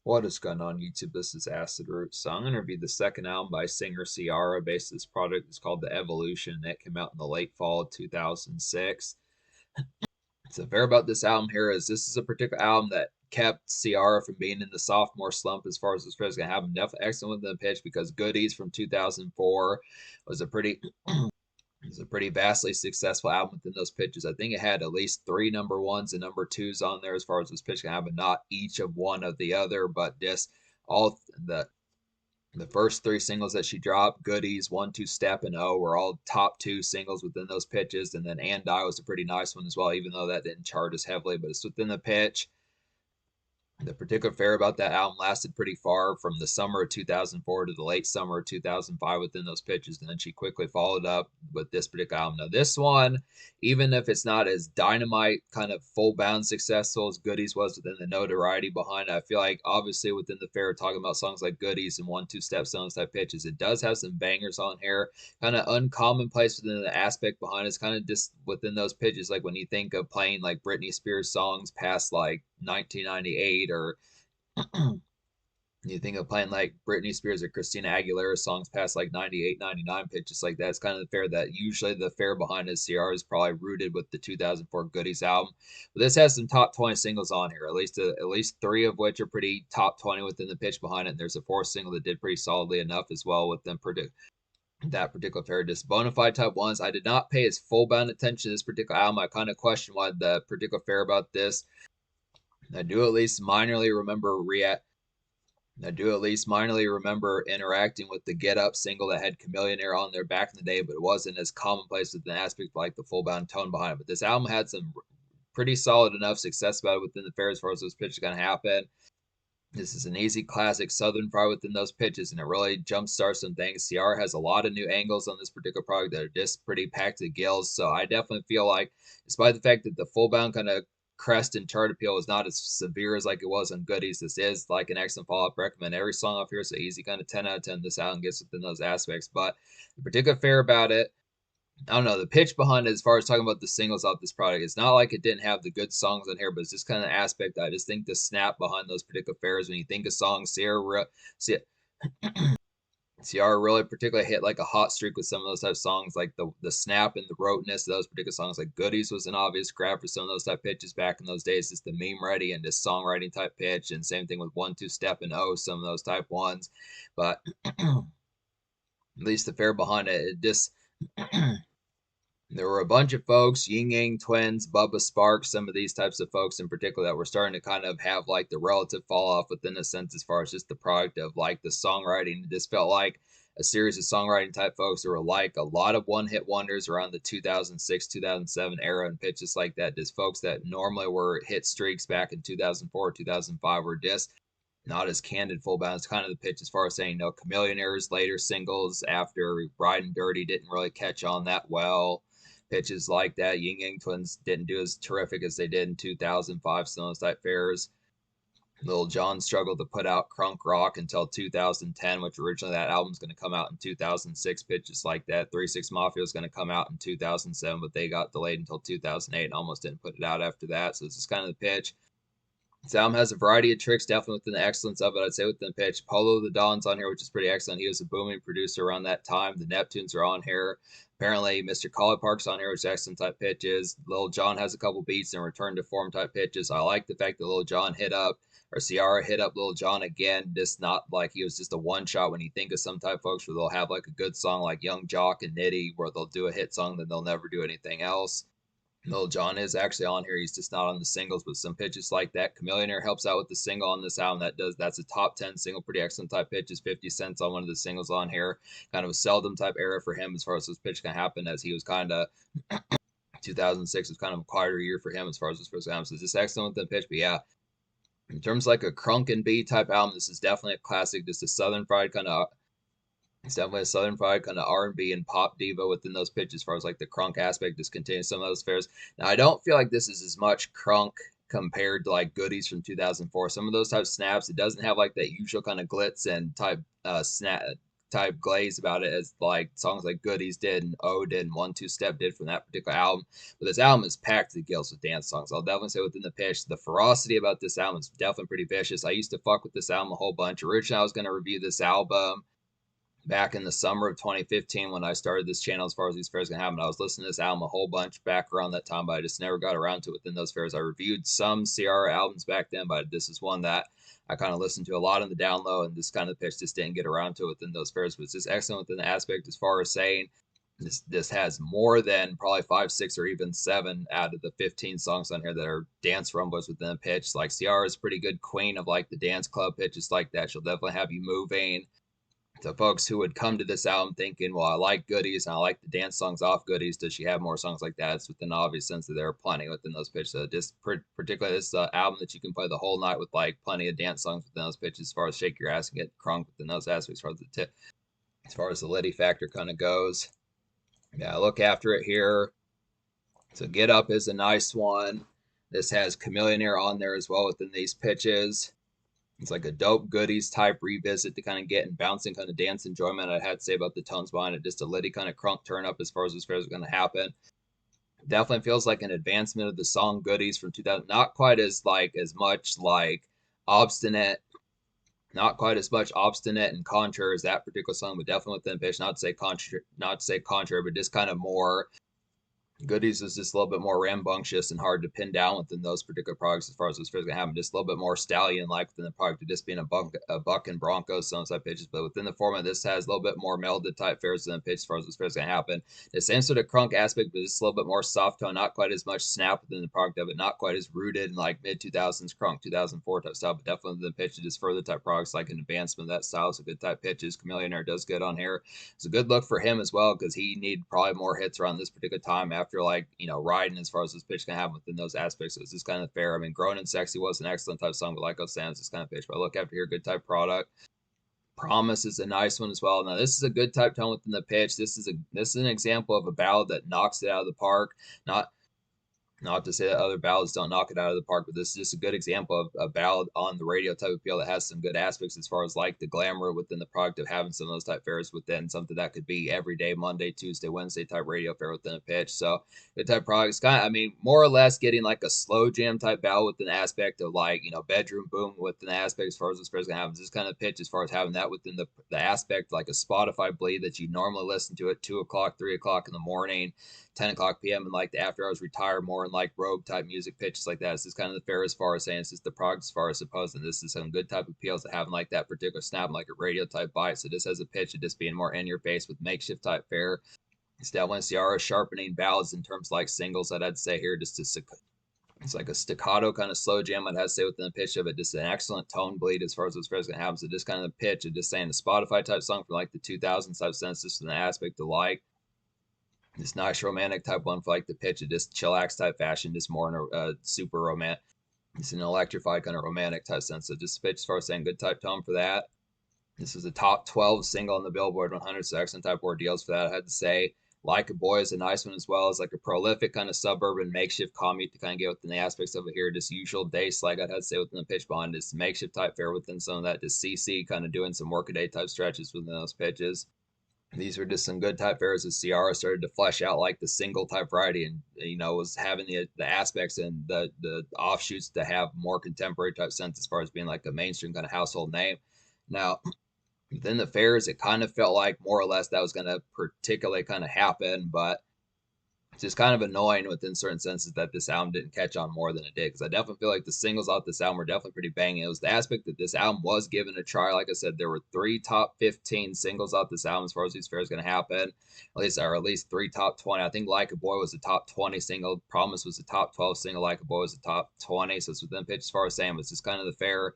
What is going on YouTube? This is Acid Root. So I'm going to review the second album by singer Ciara based this product. It's called The Evolution. And it came out in the late fall of 2006. So fair about this album here is this is a particular album that kept Ciara from being in the sophomore slump as far as this is going to happen. Definitely excellent within the pitch because Goodies from 2004 was a pretty it's a pretty vastly successful album within those pitches. I think it had at least three number ones and number twos on there as far as this pitch can happen. Not each of one of the other, but just all the first three singles that she dropped, Goodies, One Two Step, and O, were all top two singles within those pitches. And then And I was a pretty nice one as well, even though that didn't chart as heavily, but it's within the pitch. The particular fair about that album lasted pretty far from the summer of 2004 to the late summer of 2005 within those pitches. And then she quickly followed up with this particular album. Now, this one, even if it's not as dynamite, kind of full bound successful as Goodies was within the notoriety behind it, I feel like obviously within the fair, talking about songs like Goodies and One Two Step songs type pitches, it does have some bangers on here. Kind of uncommonplace within the aspect behind it. It's kind of just within those pitches, like when you think of playing like Britney Spears songs past like 1998 or you think of playing like Britney Spears or Christina Aguilera songs past like 98, 99 pitches like that. It's kind of the fair that usually the fair behind his CR is probably rooted with the 2004 Goodies album. But this has some top 20 singles on here, at least three of which are pretty top 20 within the pitch behind it. And there's a fourth single that did pretty solidly enough as well with them that particular fair. Just bona fide type ones. I did not pay as full bound attention to this particular album. I kind of question why the particular fair about this. I do at least minorly remember react I do at least minorly remember interacting with the Get Up single that had Chameleonaire on there back in the day, but it wasn't as commonplace with an aspect like the full bound tone behind it. But this album had some pretty solid enough success about it within the fair as far as those pitches going to happen. This is an easy classic Southern fry within those pitches, and it really jumpstarts some things. Ciara has a lot of new angles on this particular product that are just pretty packed to the gills. So I definitely feel like, despite the fact that the full bound kind of crest and chart appeal is not as severe as like it was on Goodies, this is like an excellent follow up. Recommend every song off here. So easy kind of 10 out of 10. This album gets within those aspects. But the particular fair about it, I don't know, the pitch behind it as far as talking about the singles off this product. It's not like it didn't have the good songs on here, but it's just kind of aspect that I just think the snap behind those particular fairs when you think of songs, Ciara really particularly hit like a hot streak with some of those type of songs, like the snap and the roteness of those particular songs. Like Goodies was an obvious grab for some of those type pitches back in those days, just the meme ready and just songwriting type pitch, and same thing with One Two Step and O, some of those type ones. But at least the fair behind it, it just there were a bunch of folks, Ying Yang Twins, Bubba Sparks, some of these types of folks in particular that were starting to kind of have like the relative fall off within a sense as far as just the product of like the songwriting. It just felt like a series of songwriting type folks who were like a lot of one hit wonders around the 2006, 2007 era and pitches like that. Just folks that normally were hit streaks back in 2004, 2005 were just not as candid full bounce kind of the pitch as far as saying no Chameleonaires later singles after Riding Dirty didn't really catch on that well. Pitches like that. Ying Yang Twins didn't do as terrific as they did in 2005, some of those type fairs. Lil Jon struggled to put out Crunk Rock until 2010, which originally that album's going to come out in 2006. Pitches like that. 3 6 Mafia was going to come out in 2007, but they got delayed until 2008 and almost didn't put it out after that. So this is kind of the pitch. This album has a variety of tricks, definitely within the excellence of it. I'd say within the pitch. Polo the Don's on here, which is pretty excellent. He was a booming producer around that time. The Neptunes are on here. Apparently, Mr. Collie Park's on here, which is excellent type pitches. Lil Jon has a couple beats and return to form type pitches. I like the fact that Lil Jon hit up, or Ciara hit up Lil Jon again. Just not like he was just a one shot when you think of some type folks where they'll have like a good song like Young Jock and Nitty, where they'll do a hit song, then they'll never do anything else. Lil Jon is actually on here. He's just not on the singles, but some pitches like that. Chameleonaire helps out with the single on this album. That's a top 10 single, pretty excellent type pitches. 50 cents on one of the singles on here. Kind of a seldom type era for him as far as this pitch can happen, as he was kind of 2006 was kind of a quieter year for him as far as this first album. So it's just excellent with the pitch. But yeah, in terms of like a crunk and B type album, this is definitely a classic. Just a southern fried kind of it's definitely a Southern fried kind of R&B and pop diva within those pitches, as far as like the crunk aspect just contains some of those fares. Now, I don't feel like this is as much crunk compared to like Goodies from 2004. Some of those type snaps, it doesn't have like that usual kind of glitz and type snap type glaze about it as like songs like Goodies did and O did and One Two Step did from that particular album. But this album is packed to the gills with dance songs. I'll definitely say within the pitch, the ferocity about this album is definitely pretty vicious. I used to fuck with this album a whole bunch. Originally, I was going to review this album back in the summer of 2015 when I started this channel as far as these fairs can happen. I was listening to this album a whole bunch back around that time, but I just never got around to it within those fairs. I reviewed some Ciara albums back then, but this is one that I kind of listened to a lot on the down low, and this kind of pitch just didn't get around to it within those fairs. But it's just excellent within the aspect as far as saying this has more than probably 5, 6, or even 7 out of the 15 songs on here that are dance rumbles within the pitch. Like Ciara is pretty good queen of like the dance club pitches like that. She'll definitely have you moving. To folks who would come to this album thinking, well, I like Goodies and I like the dance songs off Goodies, does she have more songs like that? It's with an obvious sense that there are plenty within those pitches. So just particularly this album that you can play the whole night with like plenty of dance songs within those pitches as far as shake your ass and get crunk within those aspects as far as the tip, as far as the Liddy factor kind of goes. Yeah, look after it here. So Get Up is a nice one. This has Chameleonaire on there as well within these pitches. It's like a dope Goodies type revisit to kind of get and bouncing kind of dance enjoyment. I had to say about the tones behind it, just a Liddy kind of crunk turn up as far as this fair is going to happen. Definitely feels like an advancement of the song Goodies from 2000. Not quite as much like obstinate, not quite as much obstinate and contrary as that particular song, but definitely within pitch. Not to say contrary, but just kind of more. Goodies is just a little bit more rambunctious and hard to pin down within those particular products as far as those fairs going to happen. Just a little bit more stallion like within the product of just being a buck and Broncos, some type pitches. But within the format, this has a little bit more melded type fairs than the pitch as far as those fairs going to happen. The same sort of crunk aspect, but just a little bit more soft tone, not quite as much snap within the product of it, not quite as rooted in like mid 2000s crunk, 2004 type style, but definitely the pitch just further type products like an advancement of that style. So good type pitches. Chameleonaire does good on here. It's a good look for him as well because he needed probably more hits around this particular time after like, riding as far as this pitch can have within those aspects. So it's just kind of fair. I mean, Grown and Sexy was an excellent type song, but like I was saying, it's just kind of pitch. But I look after here, good type product. Promise is a nice one as well. Now this is a good type tone within the pitch. This is an example of a ballad that knocks it out of the park. Not to say that other ballads don't knock it out of the park, but this is just a good example of a ballad on the radio type of appeal that has some good aspects as far as like the glamour within the product of having some of those type fares within something that could be every day, Monday, Tuesday, Wednesday type radio fare within a pitch. So the type of product is kind of, I mean, more or less getting like a slow jam type ballad with an aspect of like, bedroom boom with an aspect as far as this fair is going to have. This kind of pitch as far as having that within the aspect like a Spotify bleed that you normally listen to at 2 o'clock, 3 o'clock in the morning. 10 o'clock p.m. and like the after hours retire more and like robe type music pitches like that. This is kind of the fair as far as saying it's just the product as far as supposed, and this is some good type of appeals that having like that particular snap like a radio type bite. So this has a pitch of just being more in your face with makeshift type fair. It's definitely Ciara sharpening ballads in terms of like singles that I'd say here just to it's like a staccato kind of slow jam I'd have to say within the pitch of it. Just an excellent tone bleed as far as those fairs gonna happen. So just kind of the pitch of just saying the Spotify type song from like the 2000s type sense, just an aspect to like this nice romantic type one for like the pitch of just chillax type fashion, just more in a super romantic. It's an electrified kind of romantic type sense. So just pitch as far as saying good type tone for that. This is a top 12 single on the Billboard 100, so excellent type ordeals for that. I had to say, Like a Boy is a nice one as well. It's like a prolific kind of suburban makeshift commute to kind of get within the aspects of it here. Just usual day slag, I'd have to say within the pitch behind this makeshift type fare within some of that. Just CC kind of doing some workaday type stretches within those pitches. These were just some good type fares as Ciara started to flesh out like the single type variety and was having the aspects and the offshoots to have more contemporary type sense as far as being like a mainstream kind of household name. Now within the fairs it kind of felt like more or less that was going to particularly kind of happen, but it's just kind of annoying within certain senses that this album didn't catch on more than it did, because I definitely feel like the singles off this album were definitely pretty banging. It was the aspect that this album was given a try. Like I said, there were 3 top 15 singles off this album as far as these fairs going to happen. At least 3 top 20. I think Like a Boy was a top 20 single. Promise was a top 12 single. Like a Boy was a top 20. So it's within pitch as far as saying it's just kind of the fair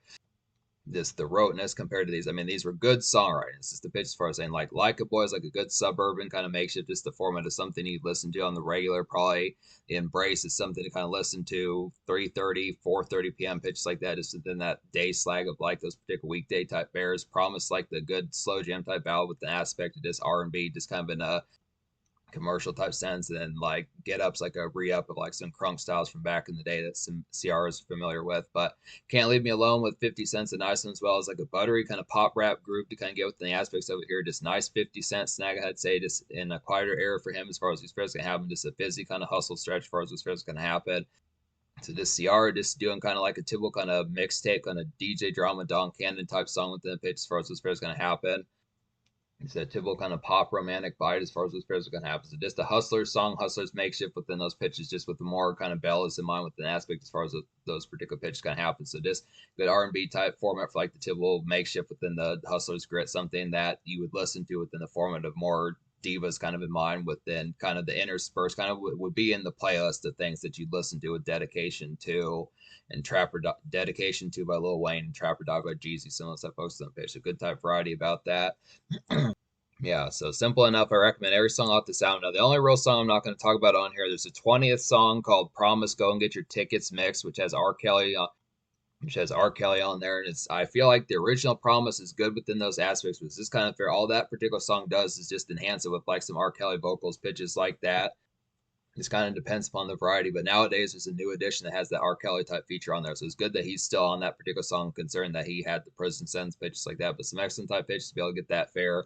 the roteness compared to these. I mean, these were good songwriting. It's just the pitch as far as saying like a Boy is like a good suburban kind of makeshift, just the format of something you'd listen to on the regular. Probably the Embrace is something to kind of listen to 3:30, 4:30 p.m. pitches like that, just within that day slag of like those particular weekday type bears. Promise like the good slow jam type ballad with the aspect of this R&B, just kind of in a commercial type sense, and then like get ups like a re-up of like some crunk styles from back in the day that some Ciara is familiar with. But Can't Leave Me Alone with 50 Cents, a nice one, as well as like a buttery kind of pop rap group to kind of get within the aspects of it here. Just nice 50 Cent snag, I'd say, just in a quieter era for him as far as these fairs can happen. Just a busy kind of hustle stretch as far as these fairs can happen. So this Ciara just doing kind of like a typical kind of mixtape, kind of DJ drama, Don Cannon type song within the pitch as far as this fair is going to happen. It's a typical kind of pop romantic bite as far as those pairs are going to happen. So just a Hustler's song, Hustler's makeshift within those pitches, just with the more kind of bellas in mind with an aspect as far as those particular pitches going to happen. So just good R&B type format for like the typical makeshift within the Hustler's grit, something that you would listen to within the format of more divas kind of in mind within kind of the interspersed kind of would be in the playlist of things that you'd listen to with dedication to and Trapper dedication to by Lil Wayne and Trapper Dog by Jeezy. Some of that folks on the pitch. A good type variety about that. Yeah, so simple enough. I recommend every song off the sound. Now, the only real song I'm not going to talk about on here, there's a 20th song called "Promise." Go and get your tickets mixed, which has R. Kelly, on there, and it's. I feel like the original "Promise" is good within those aspects, but it's just kind of fair. All that particular song does is just enhance it with like some R. Kelly vocals, pitches like that. Just kind of depends upon the variety, but nowadays there's a new edition that has that R. Kelly type feature on there, so it's good that he's still on that particular song, considering that he had the prison sentence pitches like that. But some excellent type pitches to be able to get that fair.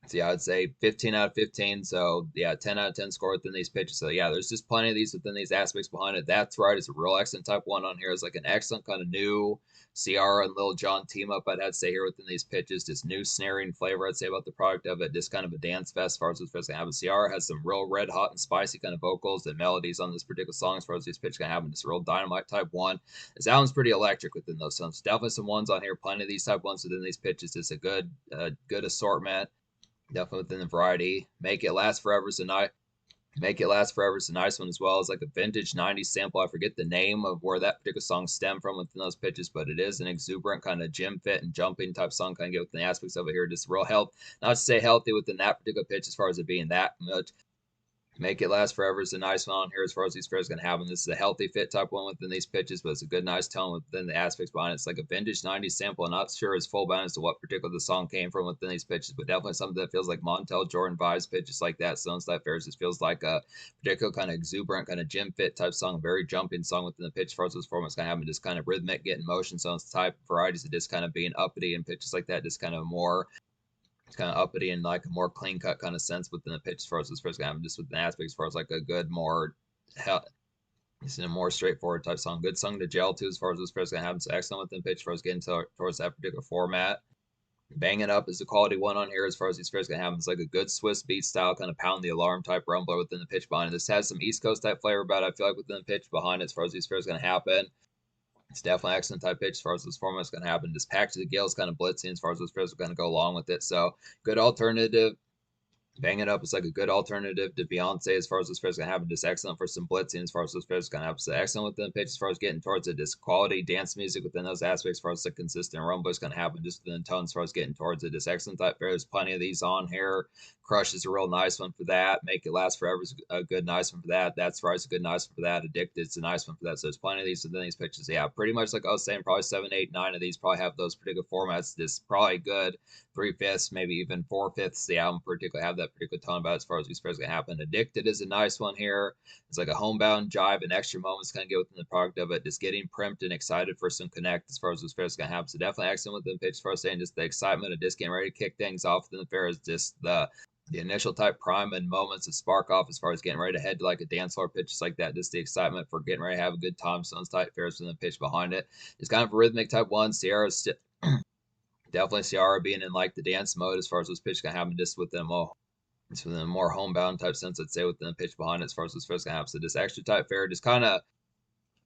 So yeah, I'd say 15 out of 15. So yeah, 10 out of 10 score within these pitches. So yeah, there's just plenty of these within these aspects behind it. That's right. It's a real excellent type one on here. It's like an excellent kind of new Ciara and Lil Jon team up. I'd have to say here within these pitches, just new snaring flavor. I'd say about the product of it, just kind of a dance fest as far as this fest can happen. Ciara has some real red hot and spicy kind of vocals and melodies on this particular song as far as these pitches can happen. Just a real dynamite type one. This album's pretty electric within those songs. Definitely some ones on here. Plenty of these type ones within these pitches. It's a good assortment. Definitely within the variety. Make it last forever is a nice one, as well as like a vintage 90s sample. I forget the name of where that particular song stemmed from within those pitches, but it is an exuberant kind of gym fit and jumping type song, kind of get within the aspects of it here. Just real health, not to say healthy within that particular pitch as far as it being that much. Make It Last Forever is a nice one on here as far as these fairs going to happen. This is a healthy fit type one within these pitches, but it's a good, nice tone within the aspects behind it. It's like a vintage 90s sample. I'm not sure it's full bound as to what particular the song came from within these pitches, but definitely something that feels like Montel Jordan vibes, pitches like that. Stones Type Fairs just feels like a particular kind of exuberant, kind of gym fit type song, very jumping song within the pitch as far as this format's going to happen. Just kind of rhythmic, getting motion zones type varieties of just kind of being uppity and pitches like that, just kind of more it's kind of uppity and like a more clean cut kind of sense within the pitch as far as this first game, just with the aspect as far as like a good, more it's a more straightforward type song. Good song to gel to as far as this first game happens. So excellent within pitch as far as getting towards that particular format. Bang It Up is a quality one on here as far as these fairs can happen. It's like a good Swiss beat style, kind of pound the alarm type rumbler within the pitch behind it. This has some East Coast type flavor about it, I feel like, within the pitch behind it as far as these fairs going to happen. It's definitely an excellent type pitch as far as this format is going to happen. Just packed to the gills, kind of blitzing as far as those pairs are going to go along with it. So good alternative. Bang It Up is like a good alternative to Beyonce as far as this pairs going to happen. Just excellent for some blitzing as far as those pairs going to happen. So excellent within the pitch as far as getting towards it. Just quality dance music within those aspects as far as the consistent rumble is going to happen. Just within the tone as far as getting towards it. Just excellent type pairs. Plenty of these on here. Crush is a real nice one for that. Make It Last Forever is a good nice one for that. That's right, a good nice one for that. Addicted is a nice one for that. So there's plenty of these within these pitches. Yeah, pretty much like I was saying, probably 7, 8, 9 of these probably have those particular formats. This probably good 3/5, maybe even 4/5 the album particularly have that particular tone about it as far as these pairs gonna happen. Addicted is a nice one here. It's like a homebound jive and extra moments kind of get within the product of it. Just getting primed and excited for some connect as far as those pairs gonna happen. So definitely excellent within the pitch as far as saying just the excitement of just getting ready to kick things off within the fair is just the initial type prime and moments of spark off as far as getting ready to head to like a dance floor pitch just like that. Just the excitement for getting ready to have a good time. Sounds type fairs and the pitch behind it. It's kind of a rhythmic type one. Ciara's definitely Ciara being in like the dance mode as far as this pitch can happen just with them all. It's within a more homebound type sense, I'd say, within the pitch behind it as far as this first can happen. So this extra type fair just kind of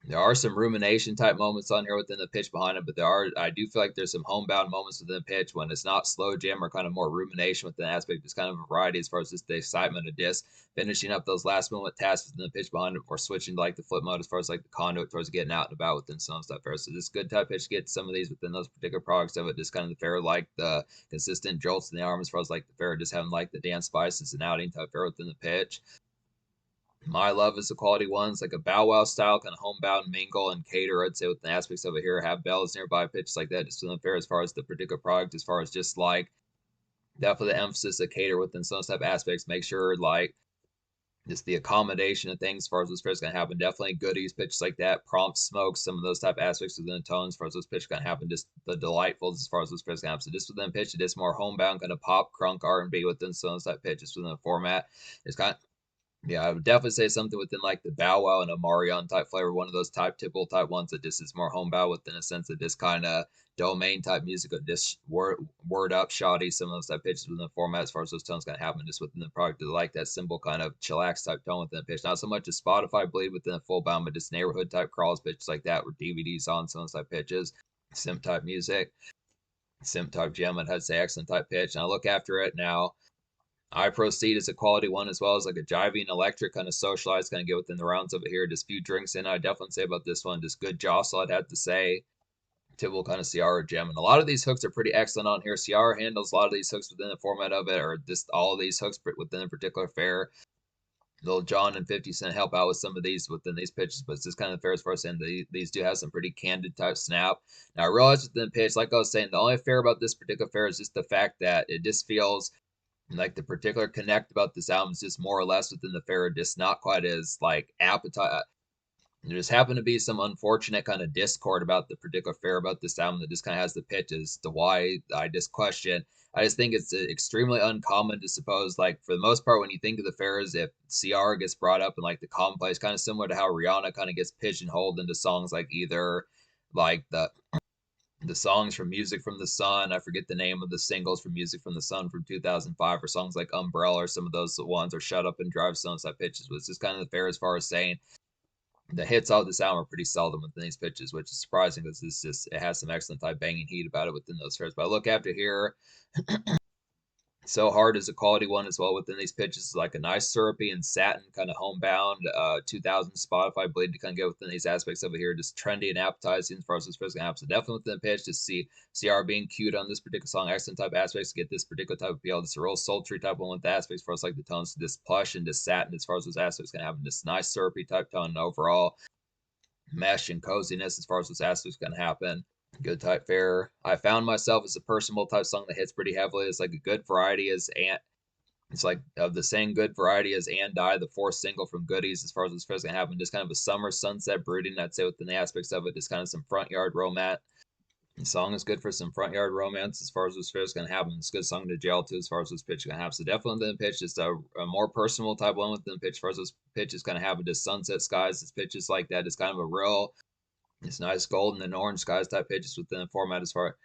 there are some rumination type moments on here within the pitch behind it, but I do feel like there's some homebound moments within the pitch when it's not slow jam or kind of more rumination within the aspect. It's kind of a variety as far as just the excitement of just finishing up those last moment tasks within the pitch behind it or switching to like the flip mode as far as like the conduit towards getting out and about within some stuff fair. So this good type pitch gets some of these within those particular products of it, just kind of the fair, like the consistent jolts in the arm as far as like the fair, just having like the dance spices and outing type fair within the pitch. My Love is the quality ones, like a Bow Wow style, kind of homebound mingle and cater. I'd say with the aspects of it here, have bells nearby, pitches like that, just unfair as far as the particular product, as far as just like definitely the emphasis of cater within some type aspects. Make sure like just the accommodation of things as far as those pitches gonna happen. Definitely goodies, pitches like that, prompt smokes, some of those type of aspects within the tones as far as those pitches gonna happen. Just the delightfuls as far as those pitches gonna happen. So just within pitch, it is more homebound, kind of pop, crunk, R&B within some of those type pitches within the format. It's kind of, yeah, I would definitely say something within like the Bow Wow and Omarion type flavor, one of those type typical type ones that just is more homebound within a sense of this kind of domain type music, or just word up shoddy, some of those type pitches within the format as far as those tones kind of happen just within the product. Like that simple kind of chillax type tone within the pitch. Not so much as Spotify bleed within the full bound, but just neighborhood type crawls pitches like that with DVDs on some of those type pitches, simp type music, simp type gem, I'd say excellent type pitch. And I look after it now. I proceed as a quality one as well as like a jiving electric kind of socialized, kind of get within the rounds of it here. Just few drinks in. I definitely say about this one, just good jostle, I'd have to say. Typical kind of Ciara gem. And a lot of these hooks are pretty excellent on here. Ciara handles a lot of these hooks within the format of it, or just all of these hooks within a particular fare. Little John and 50 Cent help out with some of these within these pitches, but it's just kind of fair as far as saying these do have some pretty candid type snap. Now I realize within the pitch, like I was saying, the only fair about this particular fair is just the fact that it just feels like the particular connect about this album is just more or less within the fair, just not quite as like appetite. There just happened to be some unfortunate kind of discord about the particular fair about this album that just kind of has the pitches to why I just question. I just think it's extremely uncommon to suppose, like, for the most part, when you think of the fairs, if Ciara gets brought up in like the commonplace, kind of similar to how Rihanna kind of gets pigeonholed into songs like either like the songs from Music from the Sun. I forget the name of the singles from Music from the Sun from 2005, or songs like Umbrella, or some of those ones, or Shut Up and Drive, Stones type pitches. But it's just kind of the fair as far as saying the hits out this album are pretty seldom within these pitches, which is surprising because it's just, it has some excellent type banging heat about it within those fairs. But I look after here, So Hard is a quality one as well within these pitches, like a nice syrupy and satin kind of homebound 2000 Spotify bleed to kind of get within these aspects of it here, just trendy and appetizing as far as this first gonna happen. So definitely within the pitch to see CR being cute on this particular song, excellent type aspects to get this particular type of appeal. Just a real sultry type one with the aspects for us, like the tones, this plush and this satin as far as those aspects gonna happen. This nice syrupy type tone and overall mesh and coziness as far as those aspects gonna happen. Good type fare. I found myself as a personal type song that hits pretty heavily. It's like a good variety as Ant. It's like of the same good variety as And Die, the fourth single from Goodies, as far as this first gonna happen. Just kind of a summer sunset brooding, I'd say, within the aspects of it. Just kind of some front yard romance. The song is good for some front yard romance as far as this first gonna happen. It's a good song to jail to as far as this pitch gonna happen. So definitely within the pitch, just a more personal type one within the pitch as far as this pitch is gonna happen. Just sunset skies, this pitch is like that. It's kind of a real, it's nice golden and orange skies type pitches within the format as far.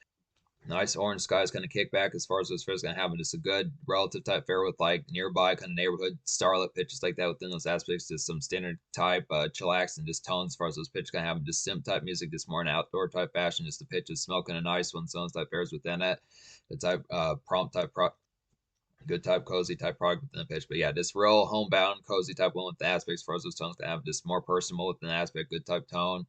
Nice orange skies kind of kick back as far as those fairs gonna happen. Just a good relative type fair with like nearby kind of neighborhood starlit pitches like that within those aspects. Just some standard type chillax and just tones as far as those pitches gonna happen. Just sim type music, just more an outdoor type fashion. Just the pitch is smoking a nice one. Some type fairs within it. The type prompt type good type cozy type product within the pitch. But yeah, just real homebound cozy type one with the aspects as far as those tones gonna have. Just more personal within the aspect. Good type tone.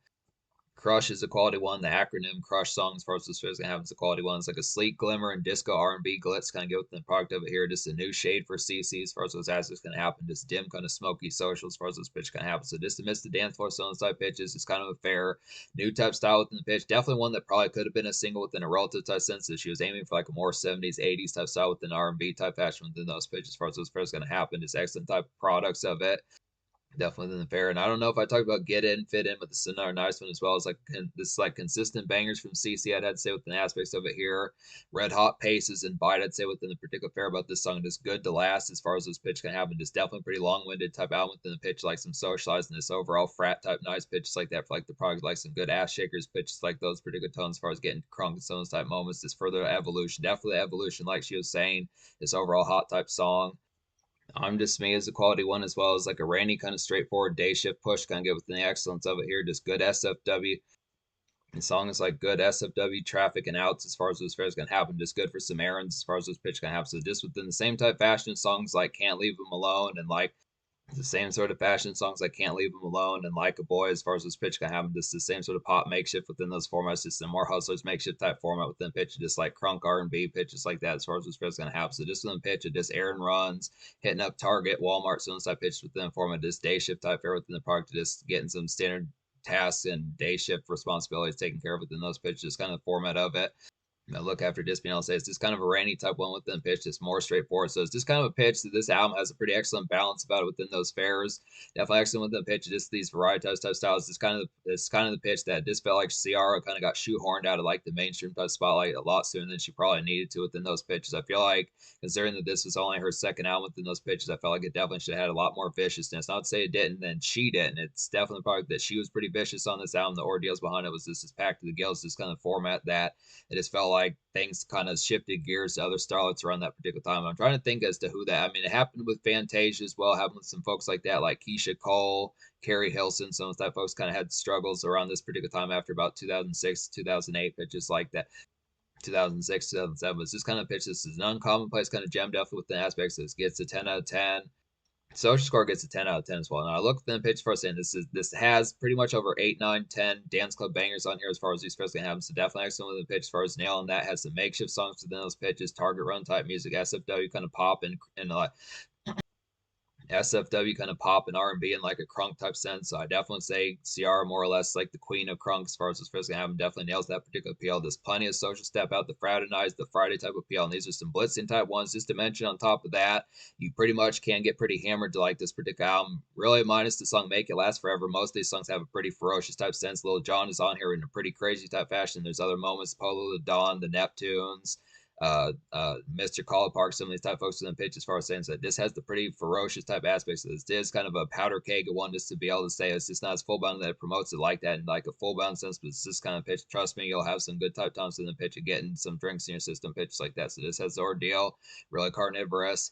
Crush is a quality one. The acronym Crush song, as far as this is gonna have, it's a quality one. It's like a sleek glimmer and disco R&B glitz, kind of get within the product of it here. Just a new shade for CC as far as those aspects gonna happen. Just dim, kind of smoky social as far as this pitch gonna happen. So just amidst the dance floor songs type pitches, it's kind of a fair new type style within the pitch. Definitely one that probably could have been a single within a relative type sense. That she was aiming for like a more 70s, 80s type style within R&B type fashion within those pitches as far as those first gonna happen. Just excellent type products of it. Definitely in the fair. And I don't know if I talked about Get In, Fit In, but this is another nice one as well. It's like this like consistent bangers from CC, I'd say within the aspects of it here. Red Hot Paces and Bite, I'd say within the particular fair about this song. Just good to last as far as this pitch can happen. Just definitely pretty long-winded type album within the pitch, like some socialized and this overall frat type nice pitches like that for like the product, like some good ass shakers pitches like those particular tones as far as getting crunk and some of those type moments. Just further evolution. Definitely evolution, like she was saying. This overall hot type song. I'm Just Me is a quality one as well as like a rainy kind of straightforward day shift push, kind of get within the excellence of it here. Just good SFW. The song is like good SFW traffic and outs as far as those fairs can happen. Just good for some errands as far as those pitch can happen. So just within the same type fashion songs like Can't Leave Them Alone and like the same sort of fashion songs like Can't Leave Them Alone and Like a Boy as far as this pitch can happen. Just the same sort of pop makeshift within those formats, just a more hustlers makeshift type format within pitch, just like crunk R&B pitches like that as far as this pitch gonna happen. So just within pitch, it just errand runs, hitting up Target, Walmart, some type pitch within the format, just day shift type fair within the product, just getting some standard tasks and day shift responsibilities taken care of within those pitches, kind of the format of it. I look after just being able to say it's just kind of a rainy type one within pitch, just more straightforward. So it's just kind of a pitch that this album has a pretty excellent balance about it within those fares. Definitely excellent within the pitch. Just these variety type styles. It's kind of the pitch that just felt like Ciara kind of got shoehorned out of like the mainstream type spotlight a lot sooner than she probably needed to within those pitches. I feel like considering that this was only her second album within those pitches, I felt like it definitely should have had a lot more viciousness. Not to say it didn't, then she didn't. It's definitely probably that she was pretty vicious on this album. The ordeals behind it was just this packed to the gills, this kind of format that it just felt like things kind of shifted gears to other starlets around that particular time. I'm trying to think as to who that. I mean, it happened with Fantasia as well. It happened with some folks like that, like Keisha Cole, Carrie Hilson. Some of that folks kind of had struggles around this particular time after about 2006, 2008, but just like that. 2006, 2007 was just kind of pitch. This is an uncommonplace kind of gem, definitely with the aspects. This gets a 10 out of 10. Social score gets a 10 out of 10 as well. Now I look at the pitch first, and this has pretty much over 8, 9, 10 dance club bangers on here as far as these first gonna have. So definitely excellent with the pitch as far as nailing that. Has some makeshift songs within those pitches, target run type music, SFW kind of pop and SFW kind of pop and R&B in like a crunk type sense. So I definitely say Ciara more or less like the queen of crunk as far as this first gonna happen. Definitely nails that particular appeal. There's plenty of social step out, the fraternize, the Friday type appeal, and these are some blitzing type ones. Just to mention on top of that, you pretty much can get pretty hammered to like this particular album. Really, minus the song "Make It Last Forever." Most of these songs have a pretty ferocious type sense. Lil Jon is on here in a pretty crazy type fashion. There's other moments, Polo the Dawn, the Neptunes, Mr. Collar Park, some of these type folks in the pitch as far as saying that this has the pretty ferocious type aspects of this. This is kind of a powder keg of one just to be able to say it's just not as full bound that it promotes it like that in like a full bound sense, but it's this kind of pitch. Trust me, you'll have some good type times in the pitch of getting some drinks in your system pitches like that. So this has the ordeal, really carnivorous.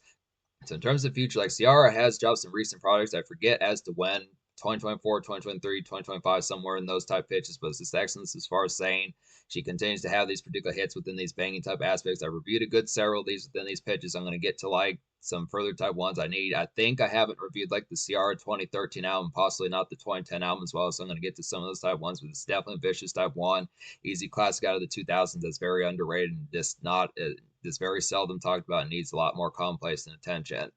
So in terms of future, like Ciara has dropped some recent products. I forget as to when 2024, 2023, 2025, somewhere in those type pitches, but it's just excellence as far as saying she continues to have these particular hits within these banging type aspects. I reviewed a good several of these within these pitches. I'm going to get to like some further type ones I need. I think I haven't reviewed like the Ciara 2013 album, possibly not the 2010 album as well. So I'm going to get to some of those type ones, but it's definitely vicious type one, easy classic out of the 2000s that's very underrated and just not just very seldom talked about and needs a lot more commonplace and attention.